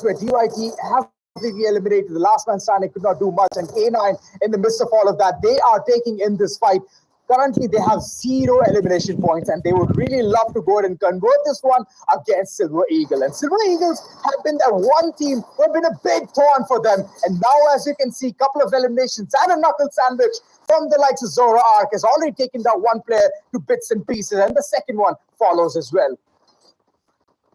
where DYT has completely eliminated. The last man standing could not do much, and K9, in the midst of all of that, they are taking in this fight. Currently, they have 0 elimination points, and they would really love to go ahead and convert this one against Silver Eagle. And Silver Eagles have been that one team who have been a big thorn for them. And now, as you can see, a couple of eliminations and a knuckle sandwich from the likes of Zoro Arc has already taken down one player to bits and pieces, and the second one follows as well.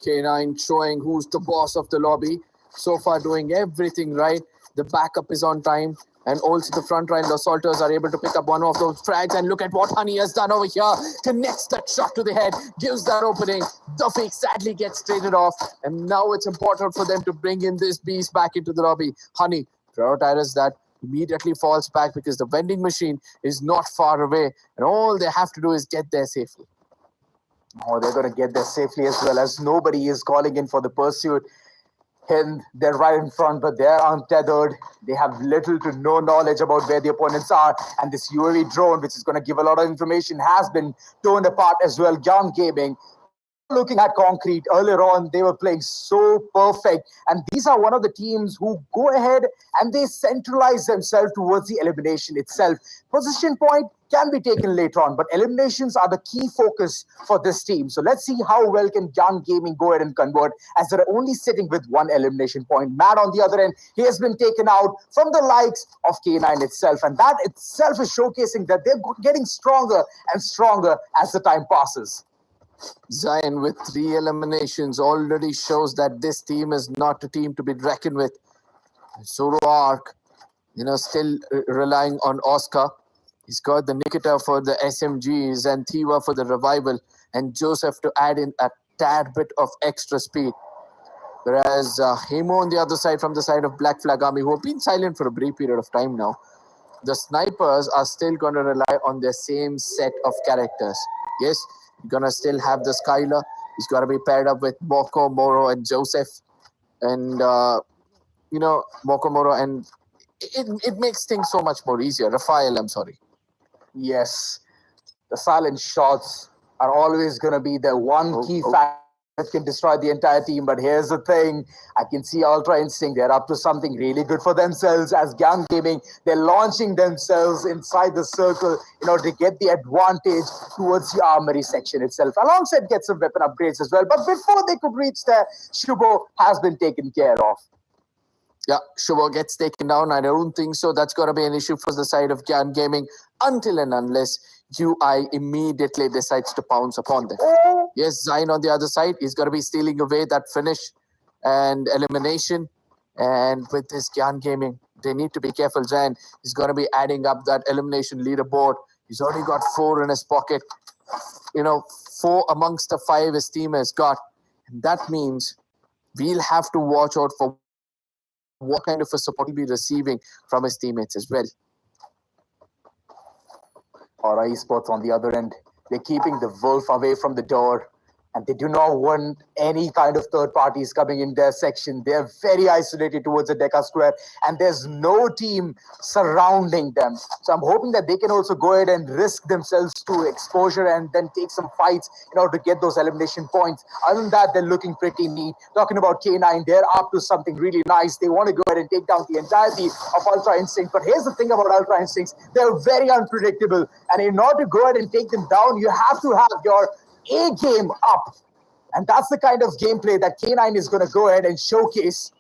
K9 showing who's the boss of the lobby. So far, doing everything right. The backup is on time. And also the front line, the assaulters are able to pick up one of those frags. And look at what Honey has done over here. Connects that shot to the head, gives that opening. The fake sadly gets traded off. And now it's important for them to bring in this beast back into the lobby. Honey prioritizes that, immediately falls back because the vending machine is not far away. And all they have to do is get there safely. Oh, they're going to get there safely as well, as nobody is calling in for the pursuit. And they're right in front, but they're untethered. They have little to no knowledge about where the opponents are. And this UAV drone, which is going to give a lot of information, has been torn apart as well. Gun Gaming, looking at Concrete, earlier on, they were playing so perfect. And these are one of the teams who go ahead and they centralize themselves towards the elimination itself. Position point can be taken later on, but eliminations are the key focus for this team. So let's see how well can Gun Gaming go ahead and convert, as they're only sitting with 1 elimination point. Matt on the other end, he has been taken out from the likes of K9 itself, and that itself is showcasing that they're getting stronger and stronger as the time passes. Zion with 3 eliminations already shows that this team is not a team to be reckoned with. Zoro Arc, still relying on Oscar. He's got the Nikita for the SMGs and Thiva for the revival, and Joseph to add in a tad bit of extra speed. Whereas Hemo on the other side, from the side of Black Flag Army, who have been silent for a brief period of time now, the snipers are still going to rely on their same set of characters. Yes, you're going to still have the Skylar. He's got to be paired up with Moko, Moro, and Joseph. And, Moko, Moro, and it makes things so much more easier. Raphael, I'm sorry. Yes, the silent shots are always going to be the one key factor that can destroy the entire team. But here's the thing, I can see Ultra Instinct, they're up to something really good for themselves. As Gun Gaming, they're launching themselves inside the circle in order to get the advantage towards the armory section itself. Alongside get some weapon upgrades as well. But before they could reach there, Shubo has been taken care of. Yeah, Shubo gets taken down. I don't think so. That's going to be an issue for the side of Gun Gaming until and unless UI immediately decides to pounce upon them. Yes, Zion on the other side is going to be stealing away that finish and elimination. And with this Gun Gaming, they need to be careful. Zion is going to be adding up that elimination leaderboard. He's already got 4 in his pocket. 4 amongst the 5 his team has got. And that means we'll have to watch out for what kind of a support he'll be receiving from his teammates as well. Aura Esports on the other end, they're keeping the wolf away from the door, and they do not want any kind of third parties coming in their section. They're very isolated towards the Deca Square, and there's no team surrounding them. So I'm hoping that they can also go ahead and risk themselves to exposure and then take some fights in order to get those elimination points. Other than that, they're looking pretty neat. Talking about K9, they're up to something really nice. They want to go ahead and take down the entirety of Ultra Instinct. But here's the thing about Ultra Instincts, they're very unpredictable. And in order to go ahead and take them down, you have to have your A game up. And that's the kind of gameplay that K9 is going to go ahead and showcase.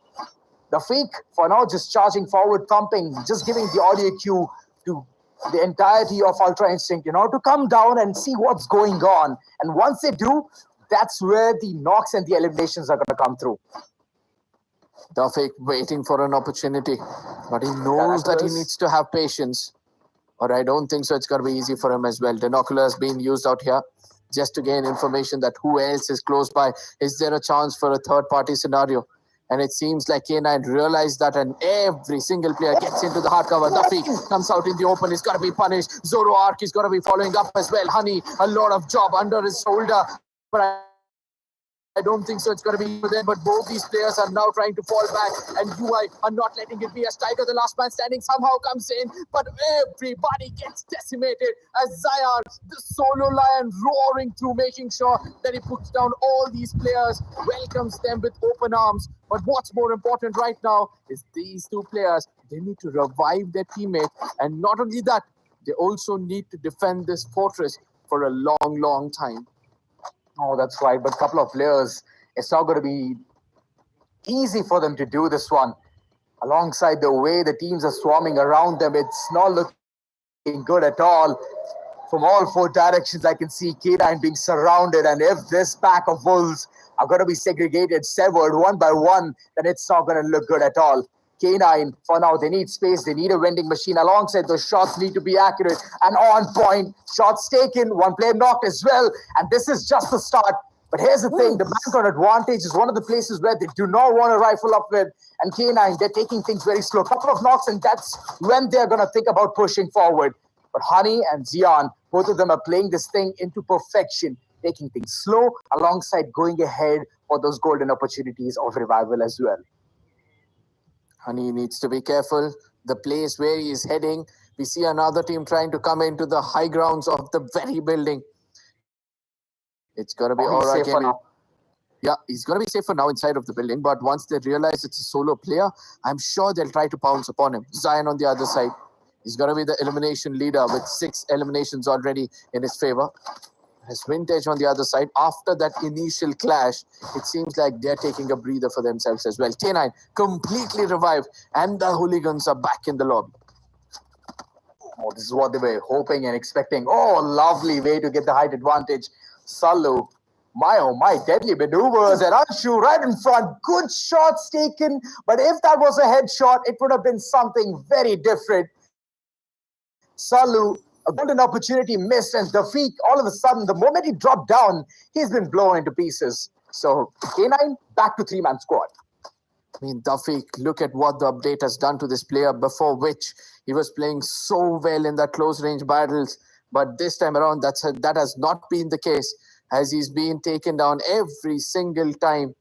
The fake, for now, just charging forward, thumping, just giving the audio cue to the entirety of Ultra Instinct, to come down and see what's going on. And once they do, that's where the knocks and the eliminations are going to come through. The fake waiting for an opportunity, but he knows that he needs to have patience. Or I don't think so. It's going to be easy for him as well. Binoculars being used out here just to gain information that who else is close by. Is there a chance for a third-party scenario? And it seems like K9 realized that, and every single player gets into the hardcover. Duffy comes out in the open. He's got to be punished. Zoro Arc is going to be following up as well. Honey, a lot of job under his shoulder. But I don't think so. It's going to be for them, but both these players are now trying to fall back, and UI are not letting it be. As Tiger, the last man standing, somehow comes in, but everybody gets decimated as Zion, the solo lion, roaring through, making sure that he puts down all these players, welcomes them with open arms. But what's more important right now is these two players, they need to revive their teammate, and not only that, they also need to defend this fortress for a long, long time. Oh, that's right. But a couple of players, it's not going to be easy for them to do this one. Alongside the way the teams are swarming around them, it's not looking good at all. From all four directions, I can see K9 being surrounded. And if this pack of wolves are going to be segregated, severed one by one, then it's not going to look good at all. K9, for now, they need space. They need a vending machine. Alongside, those shots need to be accurate and on point. Shots taken, one player knocked as well. And this is just the start. But here's the thing, the man-on advantage is one of the places where they do not want to rifle up with. And K9, they're taking things very slow. A couple of knocks, and that's when they're going to think about pushing forward. But Honey and Zion, both of them are playing this thing into perfection, taking things slow alongside going ahead for those golden opportunities of revival as well. Honey needs to be careful. The place where he is heading, we see another team trying to come into the high grounds of the very building. It's going to be Aura again. Yeah, he's going to be safe for now inside of the building, but once they realize it's a solo player, I'm sure they'll try to pounce upon him. Zion on the other side. He's going to be the elimination leader with 6 eliminations already in his favor. There's Vintage on the other side. After that initial clash, it seems like they're taking a breather for themselves as well. K9 completely revived, and the hooligans are back in the lobby. Oh, this is what they were hoping and expecting. Oh, lovely way to get the height advantage. Salu, my oh my, deadly maneuvers, and Anshu right in front. Good shots taken, but if that was a headshot, it would have been something very different. Salu, a golden opportunity missed, and Dafiq, all of a sudden, the moment he dropped down, he's been blown into pieces. So, K9, back to 3-man squad. I mean, Dafiq, look at what the update has done to this player, before which he was playing so well in the close-range battles. But this time around, that has not been the case, as he's been taken down every single time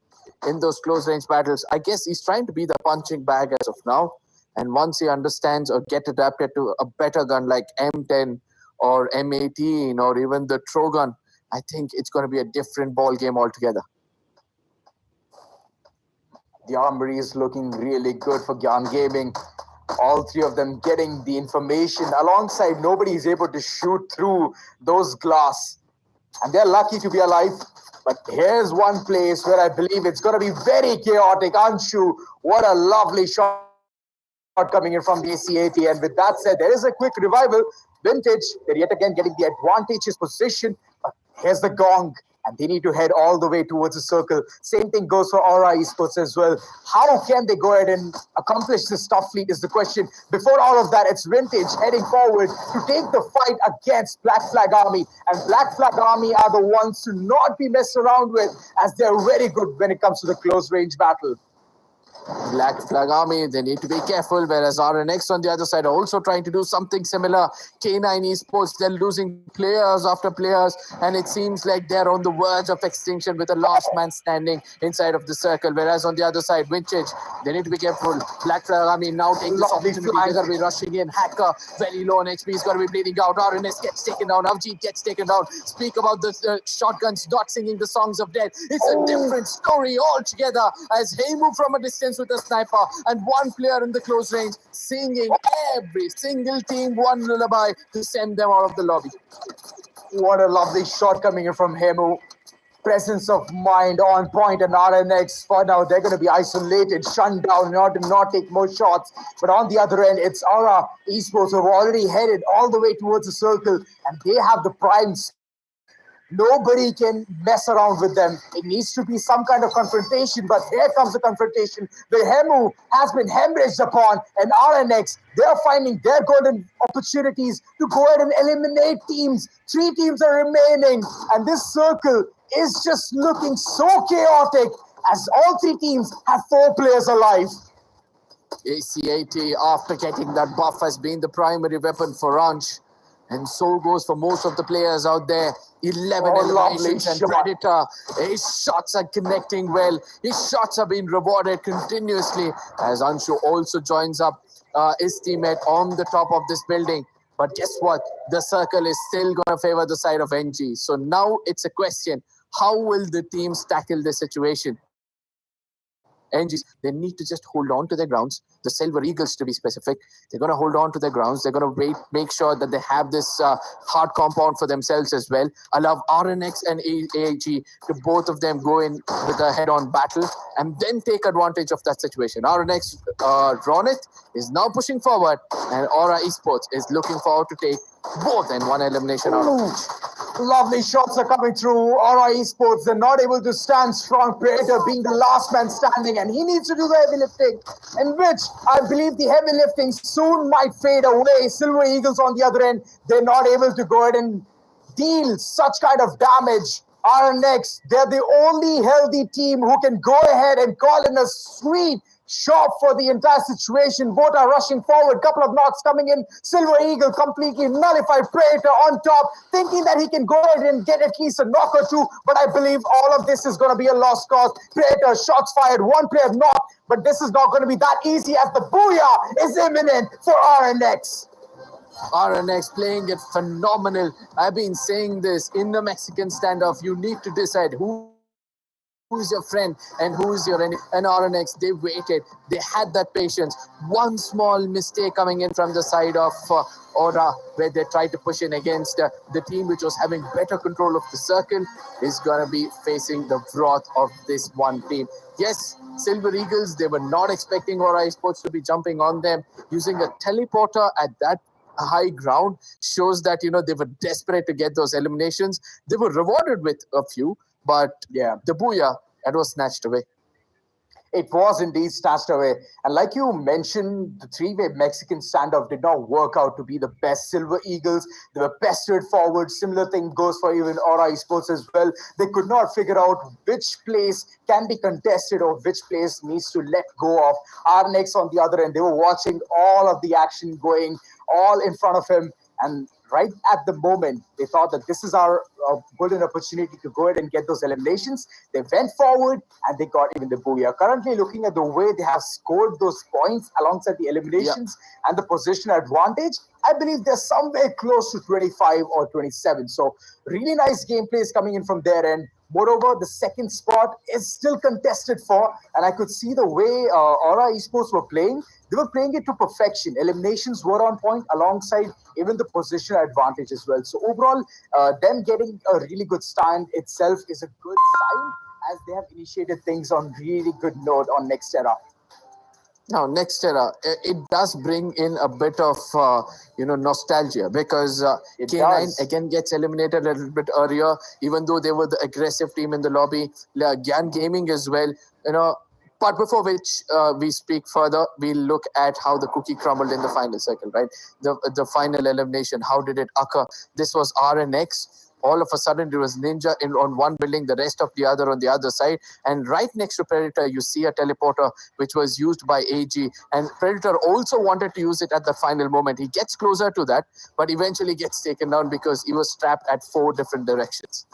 in those close-range battles. I guess he's trying to be the punching bag as of now. And once he understands or get adapted to a better gun like M10 or M18 or even the Trogon, I think it's going to be a different ball game altogether. The armory is looking really good for Gyan Gaming. All three of them getting the information. Alongside, nobody is able to shoot through those glass. And they're lucky to be alive. But here's one place where I believe it's going to be very chaotic. Anshu, what a lovely shot coming in from the ACAT. And with that said, there is a quick revival. Vintage, they're yet again getting the advantageous position. But here's the gong, and they need to head all the way towards the circle. Same thing goes for Aura Esports as well. How can they go ahead and accomplish this top fleet is the question. Before all of that, it's Vintage heading forward to take the fight against Black Flag Army. And Black Flag Army are the ones to not be messed around with, as they're very good when it comes to the close range battle. Black Flag Army, they need to be careful, whereas RNX on the other side are also trying to do something similar. K9 Esports, they're losing players after players, and it seems like they're on the verge of extinction with the last man standing inside of the circle, whereas on the other side, Vintage, they need to be careful. Black Flag Army now take this opportunity. They're going to be rushing in. Hacker, very low on XP, he's going to be bleeding out. RNX gets taken down. Avjeet gets taken down. Speak about the shotguns not singing the songs of death. It's a different story altogether, as Heimu from a distance with a sniper, and one player in the close range singing every single team one lullaby to send them out of the lobby. What a lovely shot coming in from Hemu. Presence of mind on point, and RNX for now they're going to be isolated, shunned down in order to not take more shots. But on the other end, it's Aura Esports who have already headed all the way towards the circle, and they have the prime. Nobody can mess around with them. It needs to be some kind of confrontation, but here comes the confrontation. The Hemu has been hemorrhaged upon, and RNX, they're finding their golden opportunities to go ahead and eliminate teams. 3 teams are remaining, and this circle is just looking so chaotic, as all 3 teams have 4 players alive. ACAT, after getting that buff, has been the primary weapon for Ranch. And so goes for most of the players out there. 11 Oh, lovely eliminations, and shot. Predator, his shots are connecting well. His shots are being rewarded continuously as Anshu also joins up his teammate on the top of this building. But guess what? The circle is still going to favor the side of NG. So now it's a question, how will the teams tackle this situation? NGs, they need to just hold on to their grounds. The Silver Eagles, to be specific, they're going to hold on to their grounds. They're going to make sure that they have this hard compound for themselves as well. Allow RNX and AAG to both of them go in with a head-on battle and then take advantage of that situation. RNX, Ronit, is now pushing forward, and Aura Esports is looking forward to take more than one elimination out of each. Lovely shots are coming through. Aura Esports, they're not able to stand strong. Predator being the last man standing, and he needs to do the heavy lifting, in which I believe the heavy lifting soon might fade away. Silver Eagles on the other end, they're not able to go ahead and deal such kind of damage. RNX, they're the only healthy team who can go ahead and call in a sweet shot for the entire situation. Both are rushing forward. Couple of knocks coming in. Silver Eagle completely nullified. Predator on top, thinking that he can go ahead and get at least a knock or two. But I believe all of this is going to be a lost cause. Predator, shots fired. One player knocked. But this is not going to be that easy as the booyah is imminent for RNX. RNX playing it phenomenal. I've been saying this in the Mexican standoff. You need to decide who's your friend and who's your enemy. And RNX, they waited. They had that patience. One small mistake coming in from the side of Aura, where they tried to push in against the team which was having better control of the circle, is going to be facing the wrath of this one team. Yes, Silver Eagles, they were not expecting Aura Esports to be jumping on them. Using a teleporter at that high ground shows that, you know, they were desperate to get those eliminations. They were rewarded with a few, but Yeah, the booyah, that was snatched away. it was indeed snatched away. And like you mentioned, the three-way Mexican standoff did not work out to be the best. Silver Eagles, they were pestered forward. Similar thing goes for even Aura Esports as well. They could not figure out which place can be contested or which place needs to let go of. RNX on the other end, they were watching all of the action going all in front of him. And right at the moment, they thought that this is our golden opportunity to go ahead and get those eliminations. They went forward and they got even the booyah. Currently, looking at the way they have scored those points alongside the eliminations and the position advantage, I believe they're somewhere close to 25 or 27. So really nice gameplay is coming in from their end. Moreover, the second spot is still contested for, and I could see the way Aura Esports were playing. They were playing it to perfection. Eliminations were on point alongside even the position advantage as well. So overall, them getting a really good stand itself is a good sign, as they have initiated things on really good note on Next Era. Now, Next Era, it does bring in a bit of, nostalgia, because It K9 does. again gets eliminated a little bit earlier, even though they were the aggressive team in the lobby. Gyan Gaming as well, But before which we speak further, we'll look at how the cookie crumbled in the final circle, right? The final elimination, how did it occur? This was RNX. All of a sudden, there was Ninja on one building, the rest of the other on the other side. And right next to Predator, you see a teleporter, which was used by AG. And Predator also wanted to use it at the final moment. He gets closer to that, but eventually gets taken down because he was trapped at 4 different directions.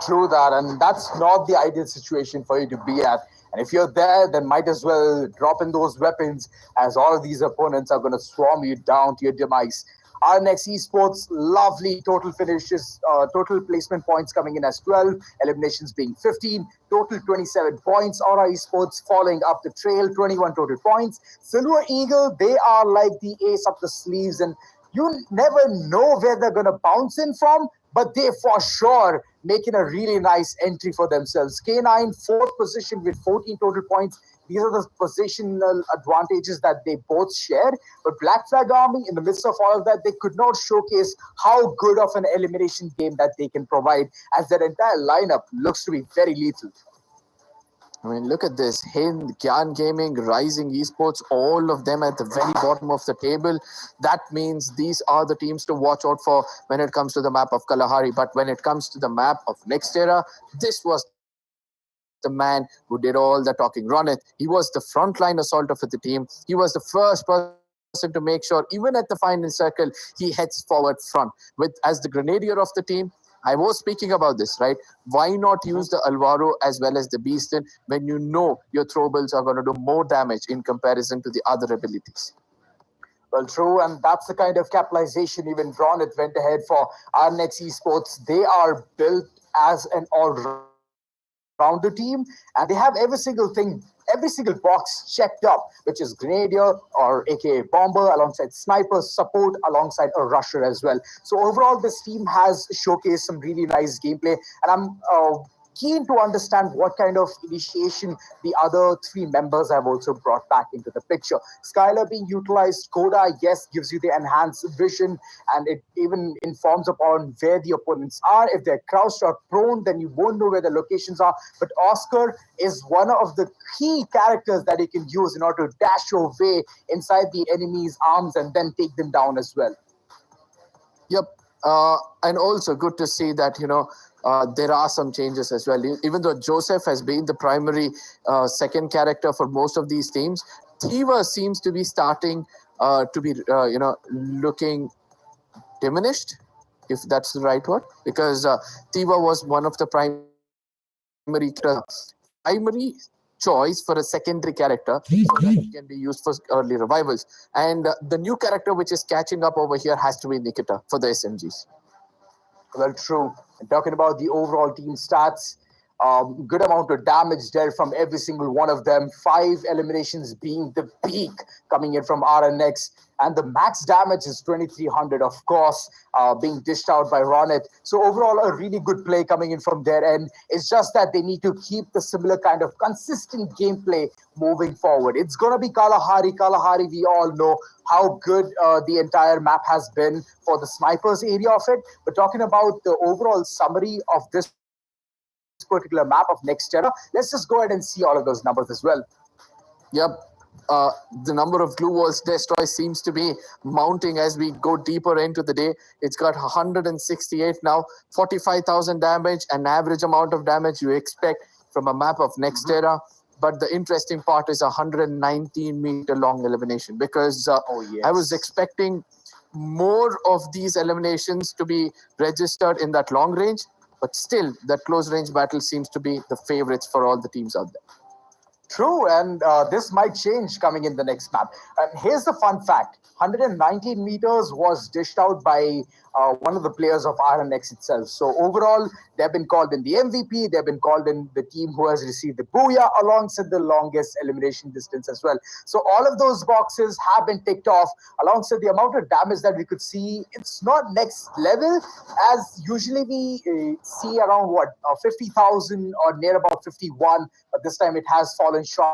True that, and that's not the ideal situation for you to be at. And if you're there, then might as well drop in those weapons, as all of these opponents are going to swarm you down to your demise. Our next esports, lovely total finishes, total placement points coming in as 12, eliminations being 15, total 27 points. Aura Esports following up the trail, 21 total points. Silver Eagle, they are like the ace up the sleeves, and you never know where they're going to bounce in from, but they for sure making a really nice entry for themselves. K9, fourth position with 14 total points. These are the positional advantages that they both share. But Black Flag Army, in the midst of all of that, they could not showcase how good of an elimination game that they can provide, as their entire lineup looks to be very lethal. I mean, look at this. Hind, Gyan Gaming, Rising Esports, all of them at the very bottom of the table. That means these are the teams to watch out for when it comes to the map of Kalahari. But when it comes to the map of Next Era, this was the man who did all the talking. Ronit, he was the frontline assaulter for the team. He was the first person to make sure, even at the final circle, he heads forward front. With as the grenadier of the team, I was speaking about this, right? Why not use the Alvaro as well as the Beastin when you know your throwables are going to do more damage in comparison to the other abilities? Well, true, and that's the kind of capitalization even Ronit went ahead for our next esports. They are built as an all-rounder team, and they have every single thing, every single box checked up, which is Grenadier or aka Bomber, alongside Sniper, support, alongside a Rusher as well. So overall, this team has showcased some really nice gameplay, and I'm keen to understand what kind of initiation the other three members have also brought back into the picture. Skylar being utilized, Koda, yes, gives you the enhanced vision, and it even informs upon where the opponents are. If they're crouched or prone, then you won't know where the locations are. But Oscar is one of the key characters that you can use in order to dash your way inside the enemy's arms and then take them down as well. Yep. And also good to see that, there are some changes as well. Even though Joseph has been the primary second character for most of these teams, Tiva seems to be starting to be, looking diminished, if that's the right word, because Tiva was one of the primary choice for a secondary character so that it can be used for early revivals. And the new character which is catching up over here has to be Nikita for the SMGs. Well, true. And talking about the overall team stats, good amount of damage there from every single one of them. 5 eliminations being the peak coming in from RNX. And the max damage is 2300, of course, being dished out by Ronit. So overall, a really good play coming in from their end. It's just that they need to keep the similar kind of consistent gameplay moving forward. It's going to be Kalahari. Kalahari, we all know how good the entire map has been for the snipers area of it. But talking about the overall summary of this particular map of Nextera, let's just go ahead and see all of those numbers as well. Yep. The number of glue walls destroyed seems to be mounting as we go deeper into the day. It's got 168 now, 45,000 damage, an average amount of damage you expect from a map of Nextera. But the interesting part is 119-meter long elimination, because I was expecting more of these eliminations to be registered in that long range, but still that close range battle seems to be the favorites for all the teams out there. True, and this might change coming in the next map. And here's the fun fact. 119 meters was dished out by one of the players of RNX itself. So overall, they've been called in the MVP, they've been called in the team who has received the Booyah alongside the longest elimination distance as well. So all of those boxes have been ticked off alongside the amount of damage that we could see. It's not next level, as usually we see around 50,000 or near about 51, but this time it has fallen short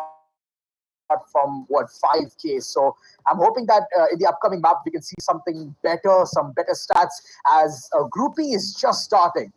from 5k. So I'm hoping that in the upcoming map we can see something better, some better stats, as Group E is just starting.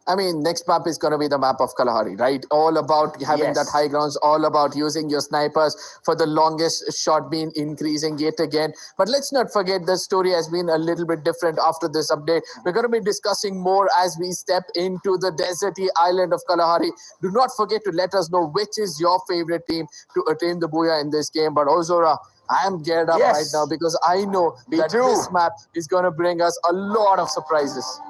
I mean, next map is going to be the map of Kalahari, right? All about having that high grounds, all about using your snipers for the longest shot being increasing yet again. But let's not forget the story has been a little bit different after this update. We're going to be discussing more as we step into the deserty island of Kalahari. Do not forget to let us know which is your favorite team to attain the Booyah in this game. But Ozora, I am geared up right now because I know that this map is going to bring us a lot of surprises.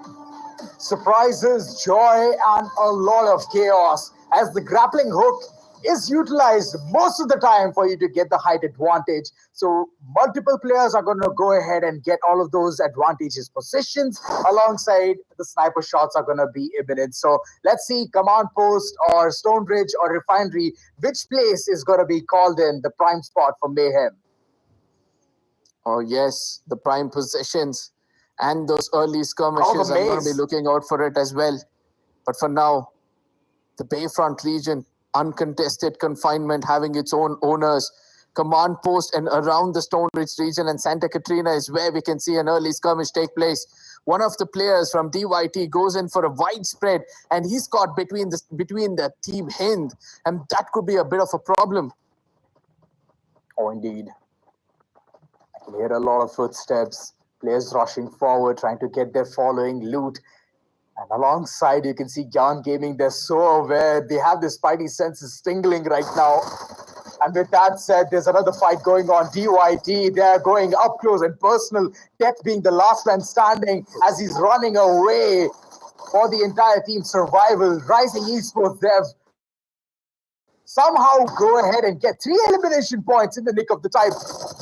Surprises, joy, and a lot of chaos, as the grappling hook is utilized most of the time for you to get the height advantage. So multiple players are going to go ahead and get all of those advantageous positions alongside the sniper shots are going to be imminent. So let's see, command post or Stonebridge or Refinery, which place is going to be called in the prime spot for Mayhem? Oh yes, the prime positions. And those early skirmishes, I'm going to be looking out for it as well. But for now, the Bayfront region, uncontested confinement, having its own owners, command post and around the Stonebridge region and Santa Catrina is where we can see an early skirmish take place. One of the players from DYT goes in for a wide spread, and he's caught between the team Hind, and that could be a bit of a problem. Oh, indeed. I can hear a lot of footsteps. Players rushing forward, trying to get their following loot. And alongside, you can see Gyan Gaming. They're so aware. They have their spidey senses tingling right now. And with that said, there's another fight going on. DYT, they're going up close and personal. Death being the last man standing as he's running away for the entire team survival. Rising Esports Dev somehow go ahead and get 3 elimination points in the nick of the time.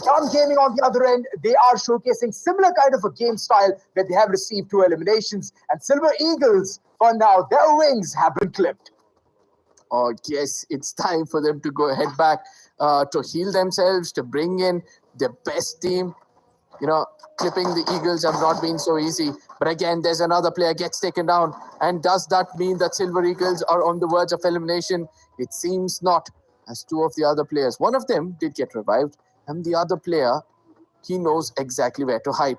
Young Gaming on the other end, they are showcasing similar kind of a game style where they have received 2 eliminations. And Silver Eagles, for now, their wings have been clipped. Oh, yes, it's time for them to go head back to heal themselves, to bring in their best team. You know, clipping the Eagles have not been so easy. But again, there's another player gets taken down. And does that mean that Silver Eagles are on the verge of elimination? It seems not, as 2 of the other players. One of them did get revived, and the other player, he knows exactly where to hide.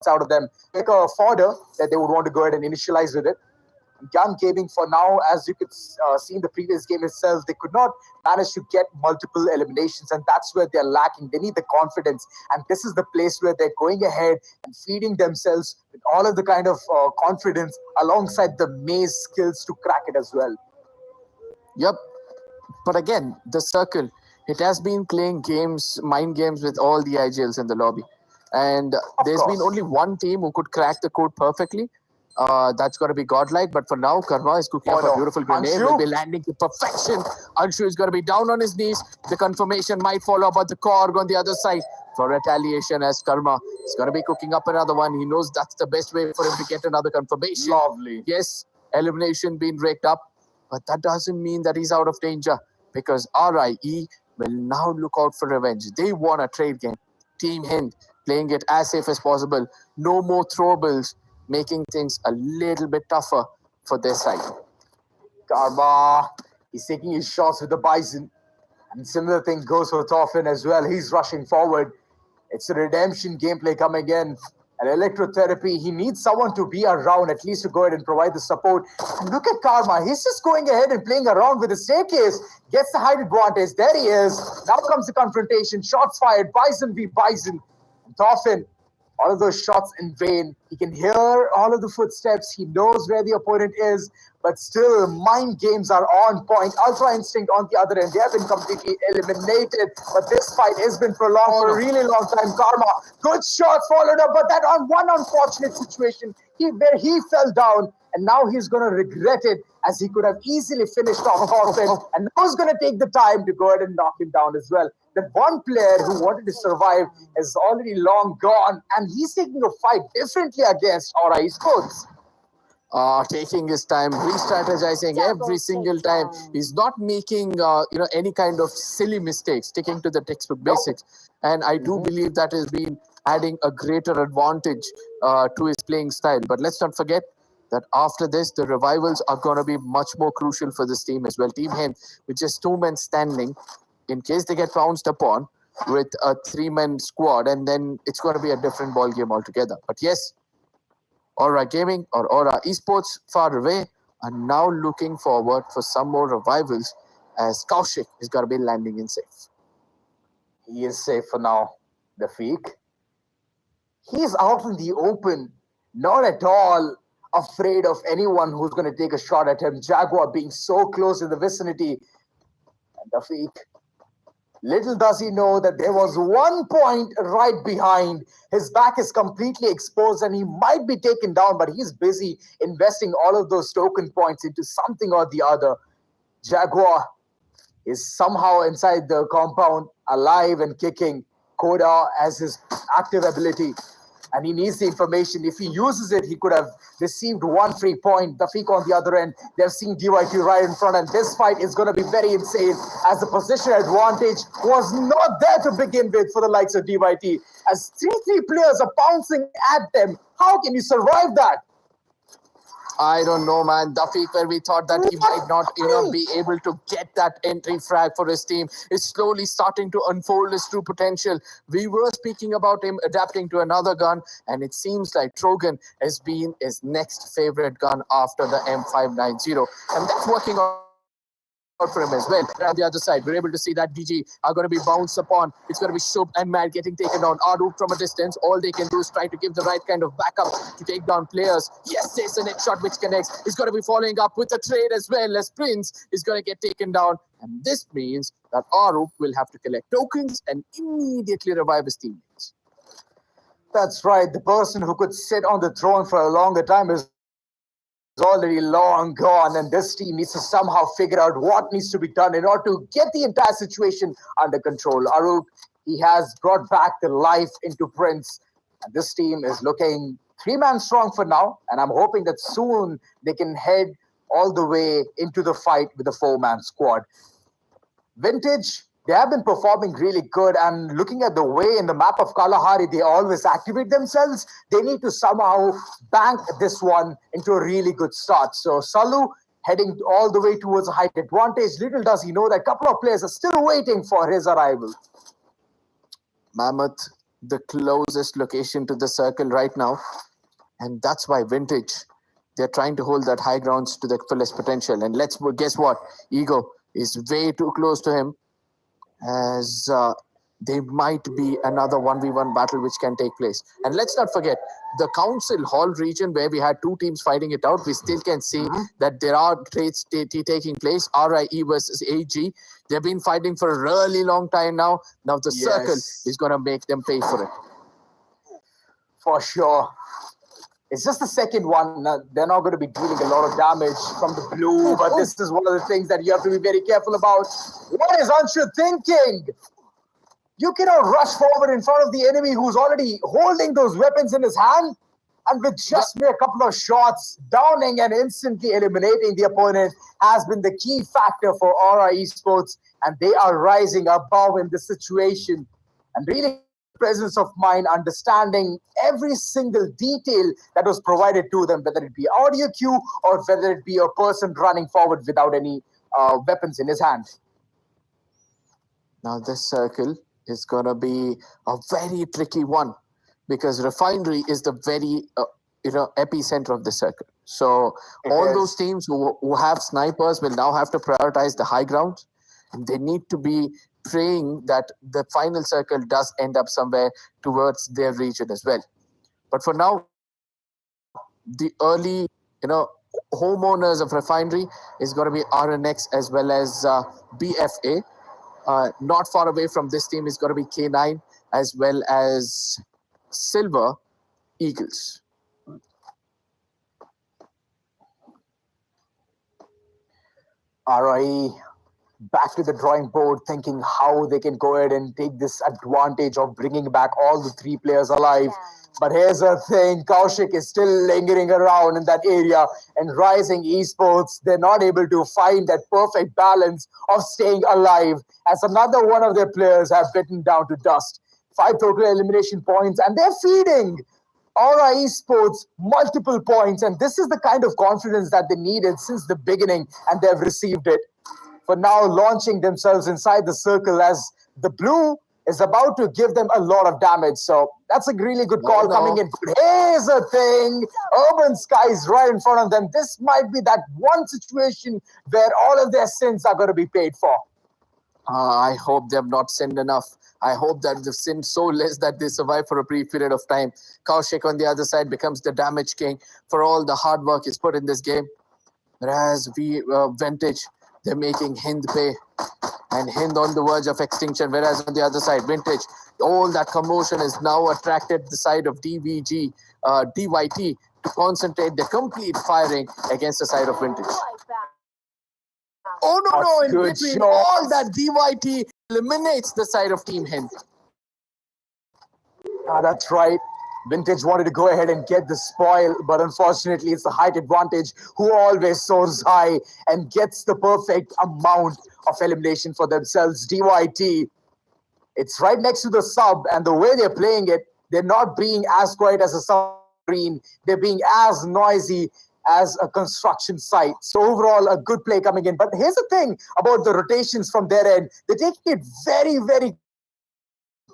Out of them, take a fodder that they would want to go ahead and initialize with it. Young Gaming, for now, as you could see in the previous game itself, they could not manage to get multiple eliminations, and that's where they're lacking. They need the confidence, and this is the place where they're going ahead and feeding themselves with all of the kind of confidence alongside the maze skills to crack it as well. Yep. But again, the circle, it has been playing games, mind games with all the IGLs in the lobby. And there's been only one team who could crack the code perfectly. That's got to be godlike. But for now, Karma is cooking up a beautiful grenade. Will be landing to perfection. Anshu is going to be down on his knees. The confirmation might follow, but the Korg on the other side for retaliation as Karma is going to be cooking up another one. He knows that's the best way for him to get another confirmation. Lovely. Yes, elimination being raked up. But that doesn't mean that he's out of danger, because RIE will now look out for revenge. They want a trade game. Team Hind playing it as safe as possible. No more throwables, making things a little bit tougher for their side. Karma, he's taking his shots with the Bison. And similar thing goes for Toffin as well. He's rushing forward. It's a redemption gameplay coming in. And electrotherapy, he needs someone to be around, at least to go ahead and provide the support. And look at Karma. He's just going ahead and playing around with the staircase. Gets the height advantage. There he is. Now comes the confrontation. Shots fired. Bison v Bison. And Toffin, all of those shots in vain. He can hear all of the footsteps. He knows where the opponent is. But still, mind games are on point. Ultra Instinct on the other end, they have been completely eliminated. But this fight has been prolonged for a really long time. Karma, good shot followed up, but that on one unfortunate situation where he fell down, and now he's going to regret it, as he could have easily finished off Toffin. And now he's going to take the time to go ahead and knock him down as well. That one player who wanted to survive is already long gone, and he's taking a fight differently against Aura Esports. Taking his time, re-strategizing every single time. He's not making any kind of silly mistakes, sticking to the textbook basics. And I do believe that has been adding a greater advantage to his playing style. But let's not forget that after this, the revivals are going to be much more crucial for this team as well. Team Hind, with just 2 men standing, in case they get pounced upon with a 3-man squad, and then it's going to be a different ball game altogether. But yes, Aura Gaming or Aura Esports far away are now looking forward for some more revivals, as Kaushik is going to be landing in safe. He is safe for now. The Feek, he's out in the open, not at all afraid of anyone who's going to take a shot at him. Jaguar being so close in the vicinity. And the Feek, little does he know that there was 1 point right behind. His back is completely exposed and he might be taken down, but he's busy investing all of those token points into something or the other. Jaguar is somehow inside the compound, alive and kicking. Koda as his active ability. And he needs the information. If he uses it, he could have received 1 free point. The Feek on the other end, they've seen DYT right in front, and this fight is going to be very insane, as the position advantage was not there to begin with for the likes of DYT. As 3 players are pouncing at them, how can you survive that? I don't know, man. The Feek, where we thought that he might not, be able to get that entry frag for his team, is slowly starting to unfold his true potential. We were speaking about him adapting to another gun, and it seems like Trogan has been his next favorite gun after the M590, and that's working on for him as well. On the other side, we're able to see that DG are going to be bounced upon. It's going to be Shub and Mad getting taken down. Arup from a distance. All they can do is try to give the right kind of backup to take down players. Yes, there's a net shot which connects. He's going to be following up with a trade as well as Prince is going to get taken down. And this means that Arup will have to collect tokens and immediately revive his teammates. That's right. The person who could sit on the throne for a longer time is already long gone, and this team needs to somehow figure out what needs to be done in order to get the entire situation under control. Arup, he has brought back the life into Prince, and this team is looking three-man strong for now, and I'm hoping that soon they can head all the way into the fight with a four-man squad. Vintage, they have been performing really good, and looking at the way in the map of Kalahari, they always activate themselves. They need to somehow bank this one into a really good start. So Salu heading all the way towards a height advantage. Little does he know that a couple of players are still waiting for his arrival. Mammoth, the closest location to the circle right now, and that's why Vintage, they're trying to hold that high grounds to the fullest potential. And let's guess what? Ego is way too close to him, as there might be another 1v1 battle which can take place. And let's not forget, the Council Hall region where we had two teams fighting it out, we still can see that there are trades taking place. RIE versus AG. They've been fighting for a really long time now. Now the circle is going to make them pay for it. For sure. It's just the second one. They're not going to be dealing a lot of damage from the blue, but this is one of the things that you have to be very careful about. What is Anshu thinking? You cannot rush forward in front of the enemy who's already holding those weapons in his hand, and with just a couple of shots, downing and instantly eliminating the opponent has been the key factor for Aura Esports, and they are rising above in this situation. And really, presence of mind, understanding every single detail that was provided to them, whether it be audio cue or whether it be a person running forward without any weapons in his hand. Now this circle is going to be a very tricky one, because Refinery is the very epicenter of the circle. So all those teams who have snipers will now have to prioritize the high ground, and they need to be praying that the final circle does end up somewhere towards their region as well. But for now, the early, homeowners of Refinery is going to be RNX as well as BFA. Not far away from this team is going to be K9 as well as Silver Eagles. RIE back to the drawing board, thinking how they can go ahead and take this advantage of bringing back all the three players alive. But here's the thing, Kaushik is still lingering around in that area, and Rising Esports, they're not able to find that perfect balance of staying alive, as another one of their players have bitten down to dust. 5 total elimination points, and they're feeding Aura Esports multiple points, and this is the kind of confidence that they needed since the beginning, and they've received it. For now, launching themselves inside the circle, as the blue is about to give them a lot of damage. So that's a really good call coming in. But here's the thing, Urban Sky is right in front of them. This might be that one situation where all of their sins are going to be paid for. I hope they have not sinned enough. I hope that they've sinned so less that they survive for a brief period of time. Kaushik on the other side becomes the damage king for all the hard work he's put in this game. Whereas Vintage, they're making Hind pay, and Hind on the verge of extinction. Whereas on the other side, Vintage, all that commotion is now attracted the side of DYT to concentrate their complete firing against the side of Vintage. Oh no, in between all that, DYT eliminates the side of Team Hind. That's right. Vintage wanted to go ahead and get the spoil, but unfortunately it's the height advantage who always soars high and gets the perfect amount of elimination for themselves. DYT, it's right next to the sub, and the way they're playing it, they're not being as quiet as a submarine. They're being as noisy as a construction site. So overall, a good play coming in. But here's the thing about the rotations from their end. They're taking it very, very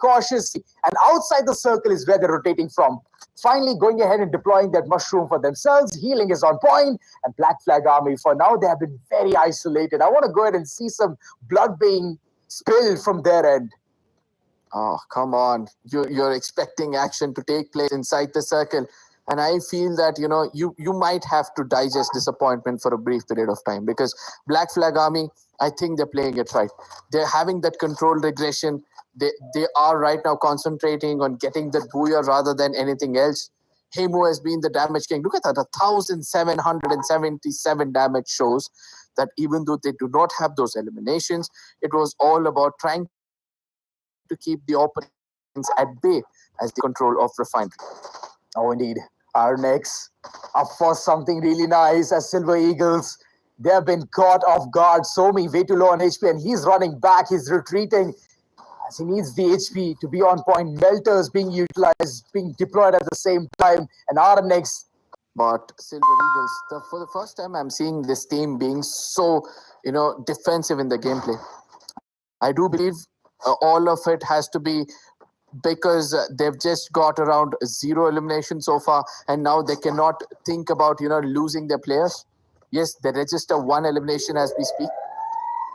cautiously, and outside the circle is where they're rotating from. finally going ahead and deploying that mushroom for themselves. Healing is on point, and Black Flag Army, for now, they have been very isolated. I want to go ahead and see some blood being spilled from their end. Oh, come on. You're expecting action to take place inside the circle. And I feel that, you might have to digest disappointment for a brief period of time, because Black Flag Army, I think they're playing it right. They're having that control regression. They are right now concentrating on getting that booyah rather than anything else. Hemu has been the damage king. Look at that, 1,777 damage shows that even though they do not have those eliminations, it was all about trying to keep the opponents at bay as the control of Refinery. Oh, indeed. Our next up for something really nice as Silver Eagles. They have been caught off guard. Somi way too low on HP, and he's running back. He's retreating as he needs the HP to be on point. Melters being utilized, being deployed at the same time. And our next. But Silver Eagles, for the first time, I'm seeing this team being so, defensive in the gameplay. I do believe all of it has to be because they've just got around 0 eliminations so far, and now they cannot think about losing their players. Yes, they register 1 elimination as we speak,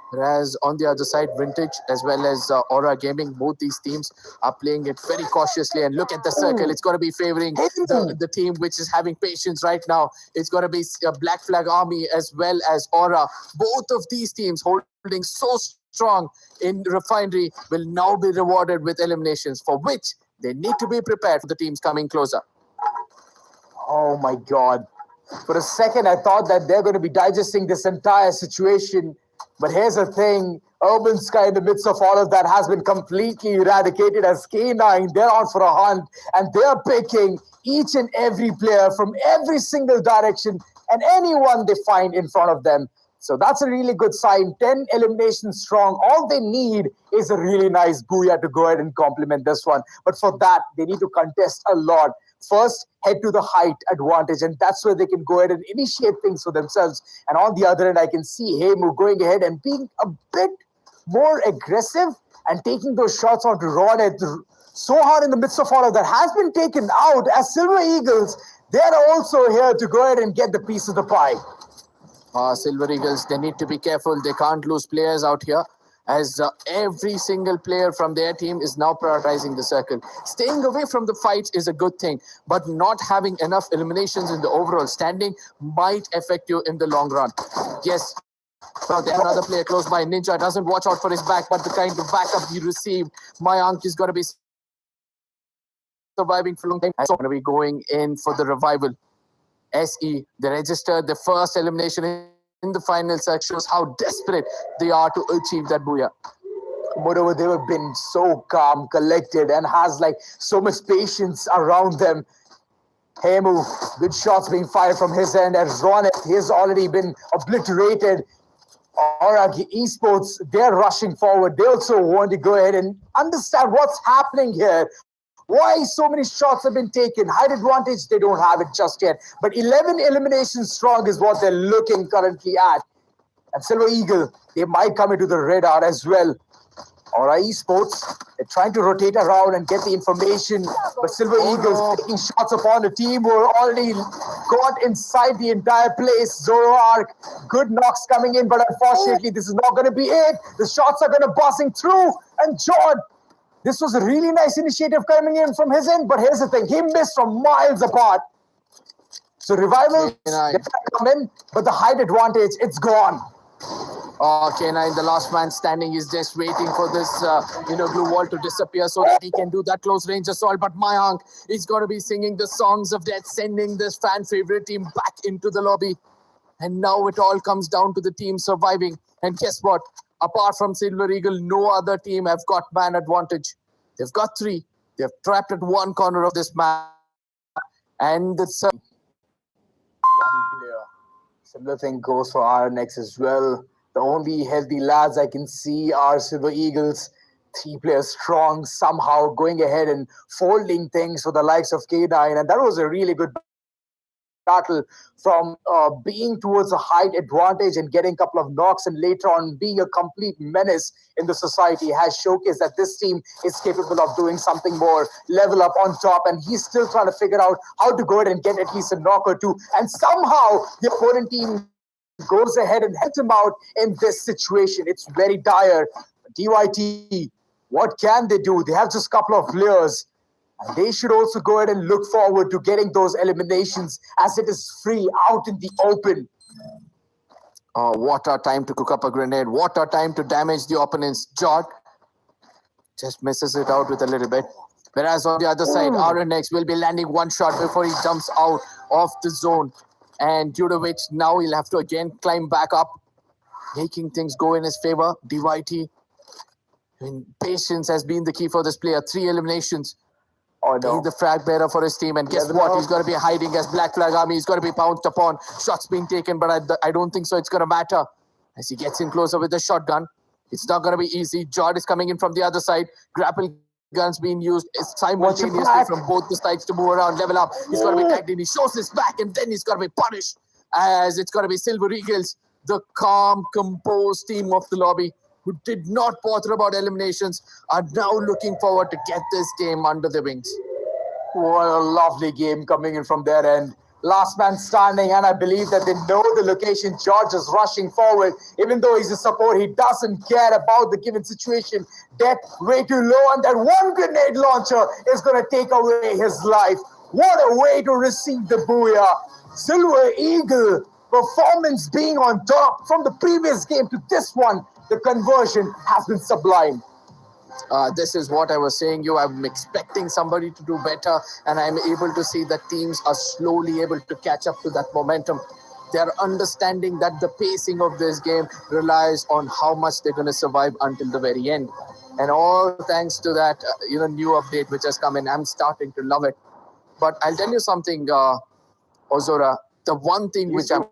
whereas on the other side, Vintage as well as Aura Gaming, both these teams are playing it very cautiously. And look at the circle. It's going to be favoring the team which is having patience right now. It's going to be Black Flag Army as well as Aura. Both of these teams holding so strong in Refinery will now be rewarded with eliminations, for which they need to be prepared for the teams coming closer. Oh my God. For a second, I thought that they're going to be digesting this entire situation. But here's the thing. Urban Sky, in the midst of all of that, has been completely eradicated as K9. They're out for a hunt, and they're picking each and every player from every single direction and anyone they find in front of them. So that's a really good sign. 10 eliminations strong. All they need is a really nice booyah to go ahead and complement this one. But for that, they need to contest a lot. First, head to the height advantage, and that's where they can go ahead and initiate things for themselves. And on the other end, I can see Hemu going ahead and being a bit more aggressive and taking those shots onto Ronit. So hard in the midst of all of that has been taken out as Silver Eagles. They're also here to go ahead and get the piece of the pie. Silver Eagles, they need to be careful. They can't lose players out here, as every single player from their team is now prioritizing the circle. Staying away from the fights is a good thing, but not having enough eliminations in the overall standing might affect you in the long run. Yes, well, there's another player close by. Ninja doesn't watch out for his back, but the kind of backup he received, Mayank is going to be surviving for a long time. So going to be going in for the revival. SE, they registered the first elimination in the final section. Shows how desperate they are to achieve that booyah. Moreover, they have been so calm, collected, and has so much patience around them. Hemu, good shots being fired from his end, as Ronit, he's already been obliterated. Aura Esports, they're rushing forward. They also want to go ahead and understand what's happening here. Why so many shots have been taken? Height advantage, they don't have it just yet. But 11 eliminations strong is what they're looking currently at. And Silver Eagle, they might come into the radar as well. Alright, Esports, they're trying to rotate around and get the information. But Silver Eagles taking shots upon the team who are already got inside the entire place. Zoroark, good knocks coming in, but unfortunately, this is not going to be it. The shots are going to buzzing through. And John, this was a really nice initiative coming in from his end, but here's the thing. He missed from miles apart. So Revival, they come in, but the height advantage, it's gone. Oh, K9, the last man standing, is just waiting for this, blue wall to disappear so that he can do that close range assault. But Mayank is going to be singing the songs of death, sending this fan favorite team back into the lobby. And now it all comes down to the team surviving. And guess what? Apart from Silver Eagle, no other team have got man advantage. They've got 3. They're trapped at one corner of this map. And the one player. Similar thing goes for RNX as well. The only healthy lads I can see are Silver Eagles. 3 players strong, somehow going ahead and folding things for the likes of K9. And that was a really good battle from being towards a height advantage and getting a couple of knocks and later on being a complete menace in the society has showcased that this team is capable of doing something more, level up on top, and he's still trying to figure out how to go ahead and get at least a knock or two, and somehow the opponent team goes ahead and helps him out in this situation. It's very dire. DYT, what can they do? They have just a couple of players. And they should also go ahead and look forward to getting those eliminations as it is free out in the open. Oh, what a time to cook up a grenade. What a time to damage the opponent's Jod. Just misses it out with a little bit. Whereas on the other side, RNX will be landing one shot before he jumps out of the zone. And due to which now he'll have to again climb back up, making things go in his favor. DYT, I mean, patience has been the key for this player. 3 eliminations. Oh, no. Being the flag bearer for his team, and guess what? He's going to be hiding as Black Flag Army. He's going to be pounced upon. Shots being taken, but I don't think so. It's going to matter as he gets in closer with the shotgun. It's not going to be easy. Jod is coming in from the other side. Grapple guns being used simultaneously from both the sides to move around, level up. He's going to be tagged in. He shows his back, and then he's going to be punished as it's going to be Silver Eagles, the calm, composed team of the lobby, who did not bother about eliminations, are now looking forward to get this game under the wings. What a lovely game coming in from their end. Last man standing, and I believe that they know the location. George is rushing forward. Even though he's a support, he doesn't care about the given situation. Depth way too low, and that one grenade launcher is going to take away his life. What a way to receive the booyah. Silver Eagle performance being on top from the previous game to this one. The conversion has been sublime. This is what I was saying you. I'm expecting somebody to do better, and I'm able to see that teams are slowly able to catch up to that momentum. They're understanding that the pacing of this game relies on how much they're going to survive until the very end. And all thanks to that new update which has come in, I'm starting to love it. But I'll tell you something, Ozora, the one thing which I'm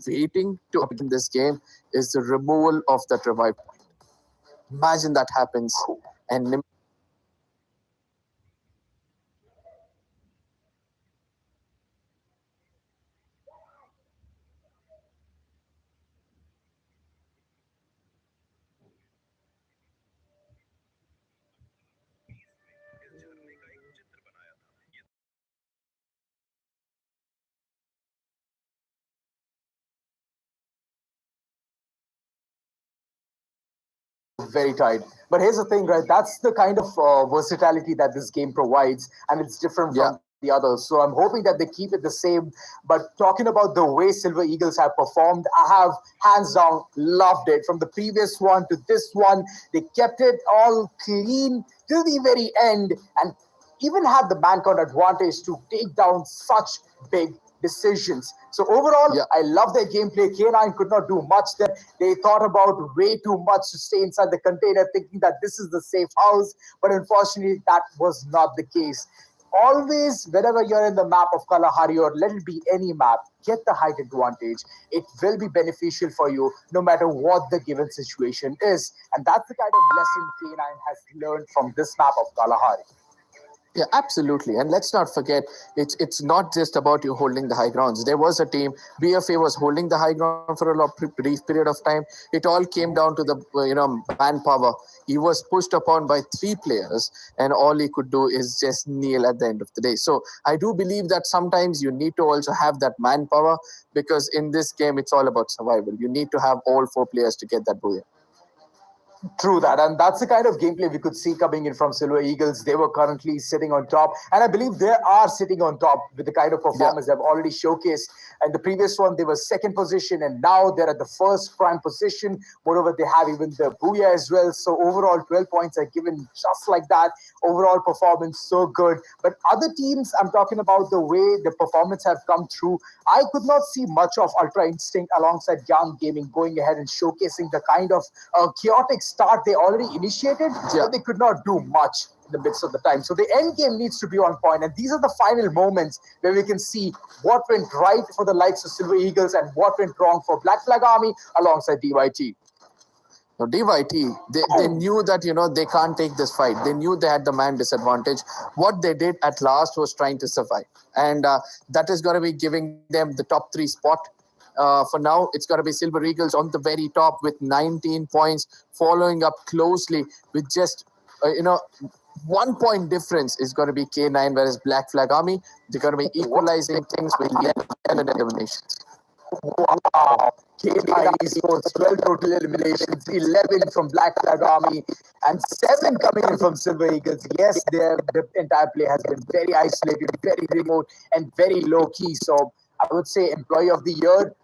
waiting to happen in this game is the removal of that revive point. Imagine that happens, and very tight. But here's the thing, right? That's the kind of versatility that this game provides, and it's different from the others. So I'm hoping that they keep it the same. But talking about the way Silver Eagles have performed, I have hands down loved it. From the previous one to this one, they kept it all clean till the very end, and even had the man count advantage to take down such big decisions. So overall, I love their gameplay. K9 could not do much there. They thought about way too much to stay inside the container, thinking that this is the safe house. But unfortunately, that was not the case. Always, whenever you're in the map of Kalahari, or let it be any map, get the height advantage. It will be beneficial for you no matter what the given situation is. And that's the kind of lesson K9 has learned from this map of Kalahari. Yeah, absolutely. And let's not forget, it's not just about you holding the high grounds. There was a team, BFA was holding the high ground for a brief period of time. It all came down to the manpower. He was pushed upon by 3 players, and all he could do is just kneel at the end of the day. So I do believe that sometimes you need to also have that manpower, because in this game, it's all about survival. You need to have all 4 players to get that booyah. True that, and that's the kind of gameplay we could see coming in from Silver Eagles. They were currently sitting on top, and I believe they are sitting on top with the kind of performance they've already showcased. And the previous one, they were second position, and now they're at the first prime position. Moreover, they have even the booyah as well. So overall, 12 points are given just like that. Overall performance so good. But other teams, I'm talking about the way the performance have come through. I could not see much of Ultra Instinct alongside Young Gaming going ahead and showcasing the kind of chaotic start they already initiated, but they could not do much in the midst of the time. So the end game needs to be on point, and these are the final moments where we can see what went right for the likes of Silver Eagles and what went wrong for Black Flag Army alongside DYT. So DYT, they knew that, they can't take this fight. They knew they had the man disadvantage. What they did at last was trying to survive. And that is going to be giving them the top 3 spot. For now, it's going to be Silver Eagles on the very top with 19 points, following up closely with just, 1 point difference is going to be K9, whereas Black Flag Army, they're going to be equalizing things with 11 eliminations. Wow. K9 Esports, 12 total eliminations, 11 from Black Flag Army, and 7 coming in from Silver Eagles. Yes, the entire play has been very isolated, very remote, and very low key. So I would say Employee of the Year